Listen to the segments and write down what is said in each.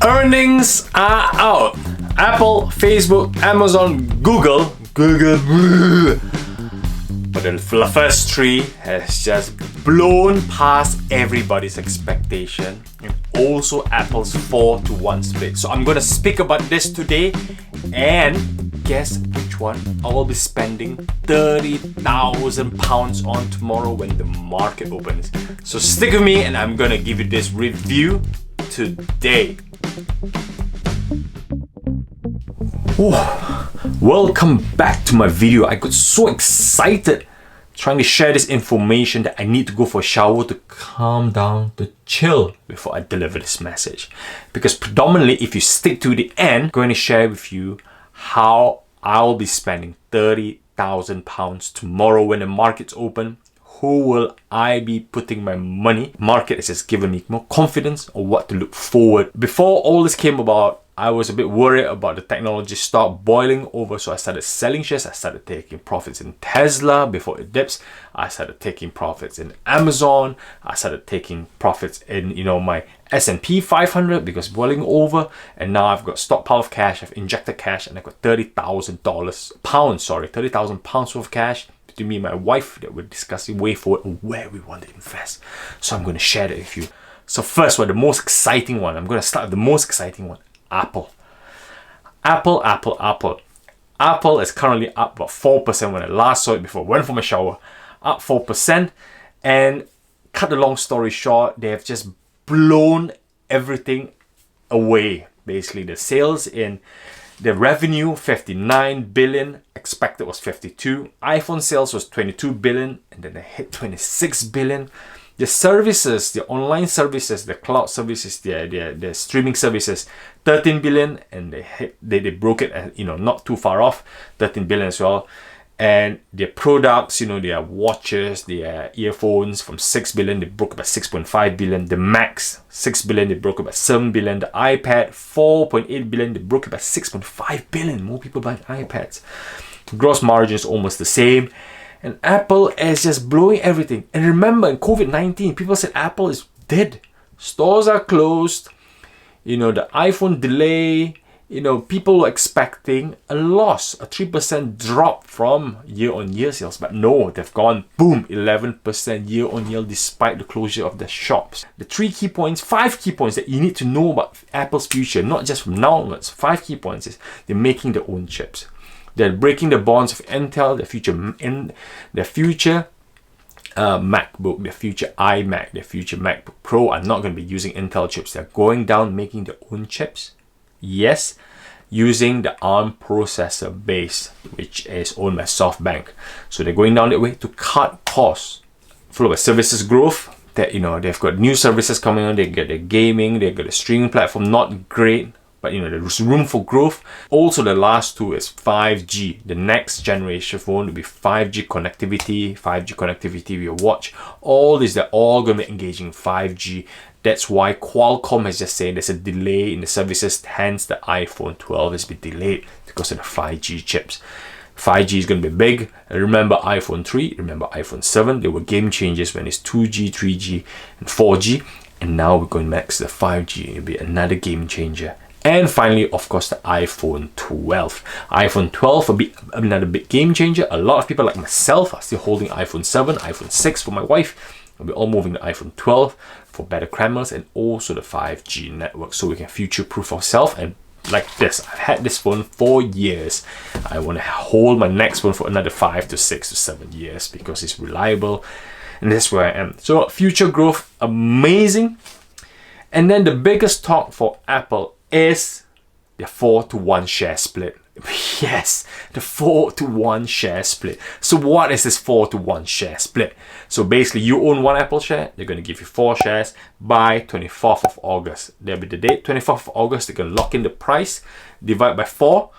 Earnings are out. Apple, Facebook, Amazon, Google. But the first three has just blown past everybody's expectation, and also Apple's 4-to-1 split. So I'm going to speak about this today, and guess which one I will be spending £30,000 on tomorrow when the market opens. So stick with me and I'm going to give you this review today. Welcome back to my video. I got so excited trying to share this information that I need to go for a shower to calm down, to chill before I deliver this message. Because predominantly, if you stick to the end, I'm going to share with you how I'll be spending £30,000 tomorrow when the markets open. Who will I be putting my money? Market has just given me more confidence on what to look forward. Before all this came about, I was a bit worried about the technology stock boiling over, so I started selling shares. I started taking profits in Tesla before it dips. I started taking profits in Amazon. I started taking profits in, my S&P 500 because boiling over. And now I've got stockpile of cash. I've injected cash, and I've got £30,000 worth of cash to me and my wife that we're discussing way forward and where we want to invest. So I'm going to share that with you. So first one, the most exciting one. I'm going to start with the most exciting one. Apple is currently up about 4% when I last saw it before I went for my shower. Up 4%, and cut the long story short, they have just blown everything away. Basically, the sales in the revenue 59 billion, expected was 52. iPhone sales was 22 billion, and then they hit 26 billion. The services, the online services, the cloud services, the streaming services, 13 billion, and they broke it at, not too far off, 13 billion as well. And their products, their watches, their earphones, from 6 billion, they broke about 6.5 billion. The Macs, 6 billion, they broke about 7 billion. The iPad, 4.8 billion, they broke about 6.5 billion. More people buying iPads. Gross margin is almost the same. And Apple is just blowing everything. And remember, in COVID-19, people said Apple is dead. Stores are closed. The iPhone delay. People were expecting a loss, a 3% drop from year-on-year sales. But no, they've gone, boom, 11% year-on-year despite the closure of the shops. The 5 key points that you need to know about Apple's future, not just from now onwards, 5 key points is they're making their own chips. They're breaking the bonds of Intel, their future MacBook, their future iMac, their future MacBook Pro are not going to be using Intel chips. They're going down, making their own chips. Yes, using the ARM processor base, which is owned by SoftBank. So they're going down that way to cut costs. Followed by services growth. That they've got new services coming on. They get the gaming, they got the streaming platform, not great. But there's room for growth. Also, the last two is 5G. The next generation phone will be 5G connectivity with your watch. All this, they're all going to be engaging 5G. That's why Qualcomm has just said there's a delay in the services. Hence, the iPhone 12 has been delayed because of the 5G chips. 5G is going to be big. Remember iPhone 3, remember iPhone 7. They were game changers when it's 2G, 3G, and 4G. And now we're going next to the 5G. It'll be another game changer. And finally, of course, the iPhone 12. iPhone 12 will be another big game changer. A lot of people like myself are still holding iPhone 7, iPhone 6 for my wife. We're all moving to iPhone 12 for better cameras and also the 5G network, so we can future-proof ourselves. And like this, I've had this phone for years. I want to hold my next phone for another 5 to 6 to 7 years because it's reliable. And that's where I am. So future growth, amazing. And then the biggest talk for Apple is the 4-to-1 share split. Yes, the 4-to-1 share split. So what is this 4-to-1 share split? So basically, you own one Apple share, they're going to give you 4 shares by 24th of August. That'll be the date, 24th of August. They're going to lock in the price, divide by 4,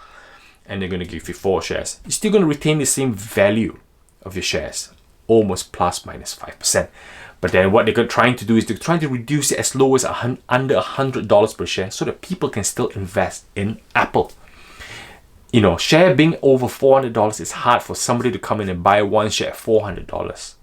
and they're going to give you 4 shares. You're still going to retain the same value of your shares, almost plus minus 5%. But then what they're trying to do is they're trying to reduce it as low as under $100 per share so that people can still invest in Apple. Share being over $400 is hard for somebody to come in and buy one share at $400.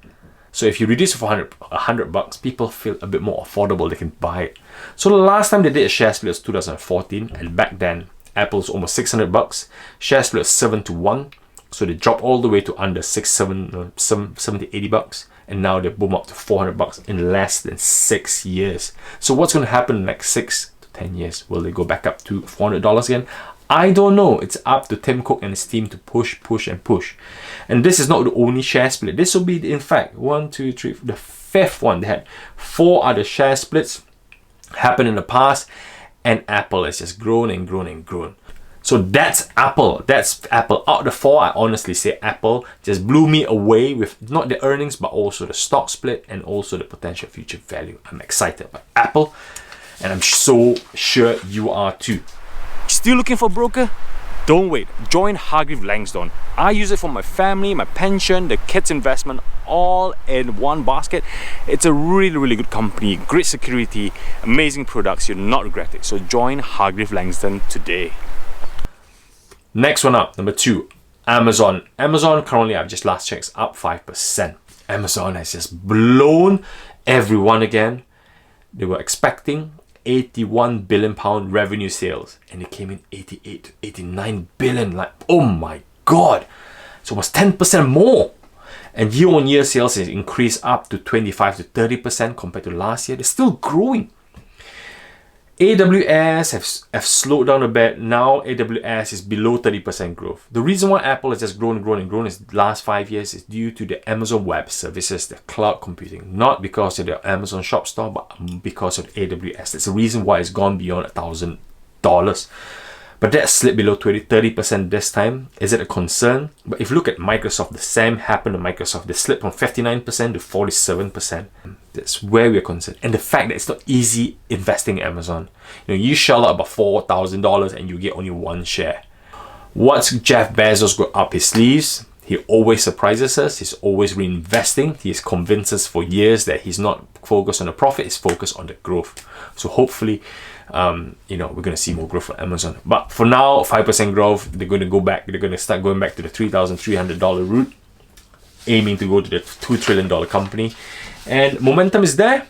So if you reduce it for $100, people feel a bit more affordable. They can buy it. So the last time they did a share split was 2014, and back then Apple's almost $600. Share split was 7-1, so they dropped all the way to under $70-$80, and now they boom up to $400 in less than 6 years. So what's going to happen in the next 6 to 10 years? Will they go back up to $400 again? I don't know. It's up to Tim Cook and his team to push. And this is not the only share split. This will be, in fact, 1, 2, 3, the fifth one. They had 4 other share splits happen in the past, and Apple has just grown and grown and grown. So that's Apple. That's Apple. Out of the 4, I honestly say Apple just blew me away with not the earnings, but also the stock split and also the potential future value. I'm excited about Apple, and I'm so sure you are too. Still looking for a broker? Don't wait. Join Hargreaves Lansdown. I use it for my family, my pension, the kids' investment, all in one basket. It's a really good company, great security, amazing products. You'll not regret it. So join Hargreaves Lansdown today. Next one up, number 2, Amazon. Amazon currently, I've just last checked, is up 5%. Amazon has just blown everyone again. They were expecting 81 billion pound revenue sales, and it came in 88 to 89 billion. Like, oh my god, it's almost 10% more. And year-on-year sales has increased up to 25 to 30% compared to last year. They're still growing. AWS have slowed down a bit. Now AWS is below 30% growth. The reason why Apple has just grown is the last 5 years is due to the Amazon Web Services, the cloud computing. Not because of the Amazon shop store, but because of AWS. That's the reason why it's gone beyond $1,000. But that slipped below 30% this time. Is it a concern? But if you look at Microsoft, the same happened to Microsoft. They slipped from 59% to 47%. That's where we're concerned. And the fact that it's not easy investing in Amazon. You shell out about $4,000 and you get only 1 share. What's Jeff Bezos got up his sleeves? He always surprises us. He's always reinvesting. He's convinced us for years that he's not focused on the profit, he's focused on the growth. So hopefully, we're going to see more growth for Amazon. But for now, 5% growth, they're going to go back. They're going to start going back to the $3,300 route, aiming to go to the $2 trillion company. And momentum is there.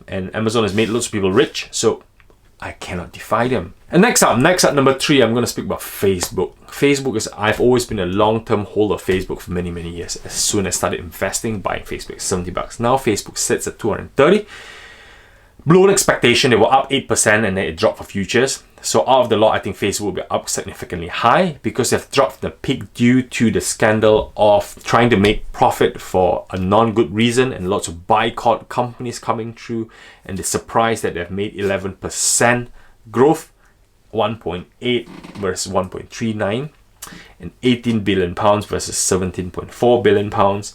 And Amazon has made lots of people rich. So I cannot defy them. And next up, number 3, I'm going to speak about Facebook. Facebook is, I've always been a long-term holder of Facebook for many years. As soon as I started investing, buying Facebook, $70. Now Facebook sits at 230. Blown expectation, they were up 8% and then it dropped for futures. So out of the lot, I think Facebook will be up significantly high because they've dropped the peak due to the scandal of trying to make profit for a non-good reason and lots of boycott companies coming through, and the surprise that they've made 11% growth, 1.8 versus 1.39, and 18 billion pounds versus 17.4 billion pounds.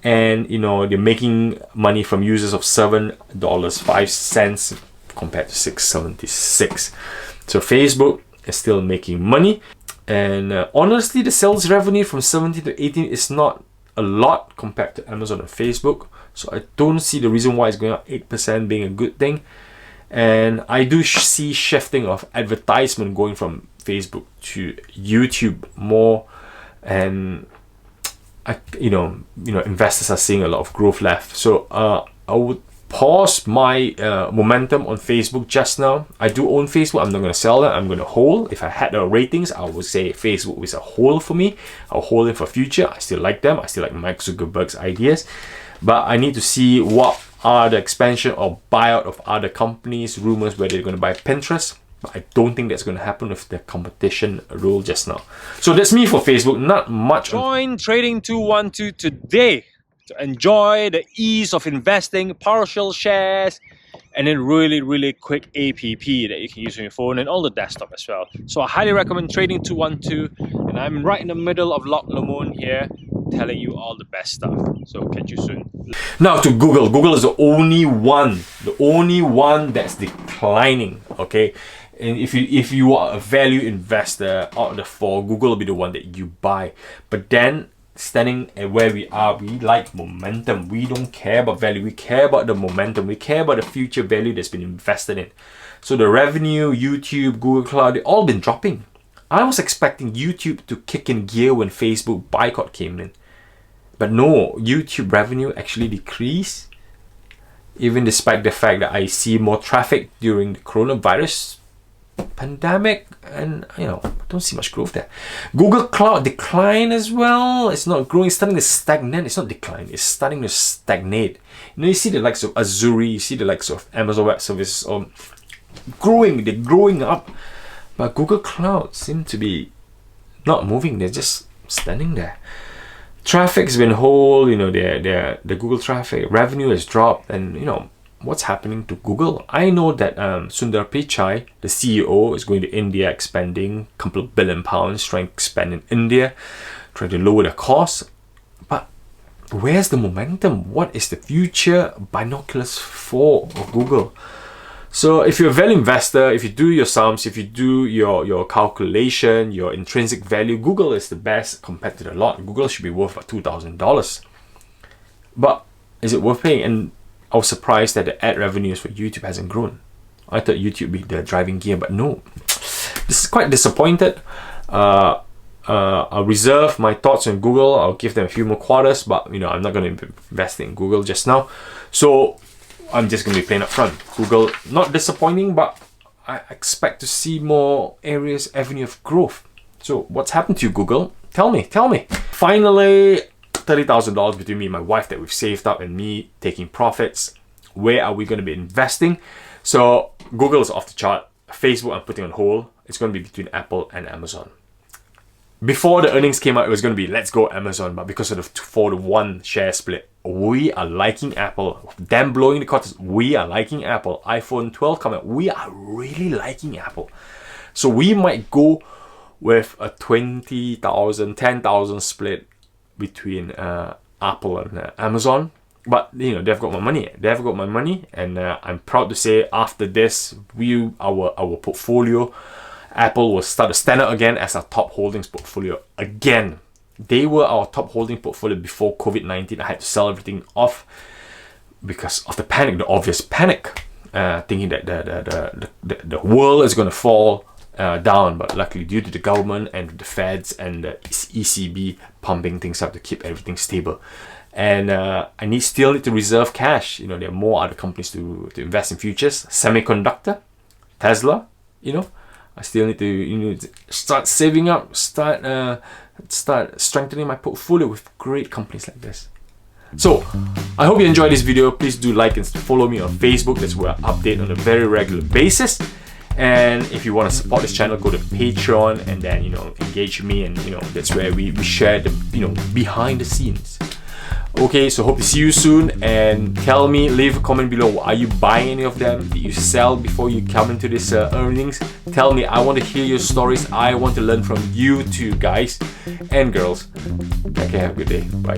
And they're making money from users of $7.05 compared to $6.76. So Facebook is still making money, and honestly, the sales revenue from 17 to 18 is not a lot compared to Amazon and Facebook. So I don't see the reason why it's going up 8% being a good thing. And I do see shifting of advertisement going from Facebook to YouTube more, and investors are seeing a lot of growth left. So I would pause my momentum on Facebook just now. I do own Facebook. I'm not going to sell it. I'm going to hold. If I had the ratings, I would say Facebook is a hold for me. I'll hold it for future. I still like them. I still like Mark Zuckerberg's ideas. But I need to see what are the expansion or buyout of other companies, rumors where they're going to buy Pinterest. But I don't think that's going to happen with the competition rule just now. So that's me for Facebook. Not much. Join Trading 212 today to enjoy the ease of investing, partial shares, and then really quick app that you can use on your phone and on the desktop as well. So I highly recommend Trading 212, and I'm right in the middle of Loch Lomond here, telling you all the best stuff. So catch you soon. Now to Google. Google is the only one that's declining. Okay. And if you are a value investor out of the 4, Google will be the one that you buy. But then, standing at where we are, we like momentum. We don't care about value. We care about the momentum. We care about the future value that's been invested in. So the revenue, YouTube, Google Cloud, they've all been dropping. I was expecting YouTube to kick in gear when Facebook boycott came in. But no, YouTube revenue actually decreased, even despite the fact that I see more traffic during the coronavirus pandemic, and I don't see much growth there. Google Cloud decline as well. It's not growing, it's starting to stagnate. It's not decline, it's starting to stagnate. You see the likes of Azure, you see the likes of Amazon Web Services growing, they're growing up. But Google Cloud seem to be not moving, they're just standing there. Traffic's been whole, the Google traffic revenue has dropped, and what's happening to Google? I know that Sundar Pichai, the CEO, is going to India, expanding a couple of £1 billion, trying to expand in India, trying to lower the cost. But where's the momentum? What is the future binoculars for Google? So if you're a value investor, if you do your sums, if you do your calculation, your intrinsic value, Google is the best compared to the lot. Google should be worth about $2,000. But is it worth paying? And I was surprised that the ad revenues for YouTube hasn't grown. I thought YouTube would be the driving gear, but no. This is quite disappointed. I'll reserve my thoughts on Google. I'll give them a few more quarters, but I'm not going to invest in Google just now. So I'm just going to be plain up front. Google, not disappointing, but I expect to see more avenue of growth. So what's happened to you, Google? Tell me. Finally, $30,000 between me and my wife that we've saved up, and me taking profits. Where are we going to be investing? So Google is off the chart. Facebook I'm putting on hold. It's going to be between Apple and Amazon. Before the earnings came out, it was going to be let's go Amazon, but because of the 4-to-1 share split, we are liking Apple. Them blowing the quarters, we are liking Apple. iPhone 12 coming out, we are really liking Apple. So we might go with a 20,000, 10,000 split between Apple and Amazon. But they've got my money. And I'm proud to say after this, our portfolio, Apple will start to stand out again as our top holdings portfolio again. They were our top holding portfolio before COVID-19. I had to sell everything off because of the panic, the obvious panic, thinking that the world is going to fall down. But luckily, due to the government and the Feds and the ECB pumping things up to keep everything stable. And I still need to reserve cash. There are more other companies to invest in futures. Semiconductor, Tesla, I still need to start saving up, start strengthening my portfolio with great companies like this. So I hope you enjoyed this video. Please do like and follow me on Facebook. That's where I update on a very regular basis. And if you want to support this channel, go to Patreon and then engage with me, and that's where we share the behind the scenes. Okay, so hope to see you soon, and tell me, leave a comment below. Are you buying any of them? Did you sell before you come into this earnings? Tell me, I want to hear your stories. I want to learn from you too, guys and girls. Okay, have a good day. Bye.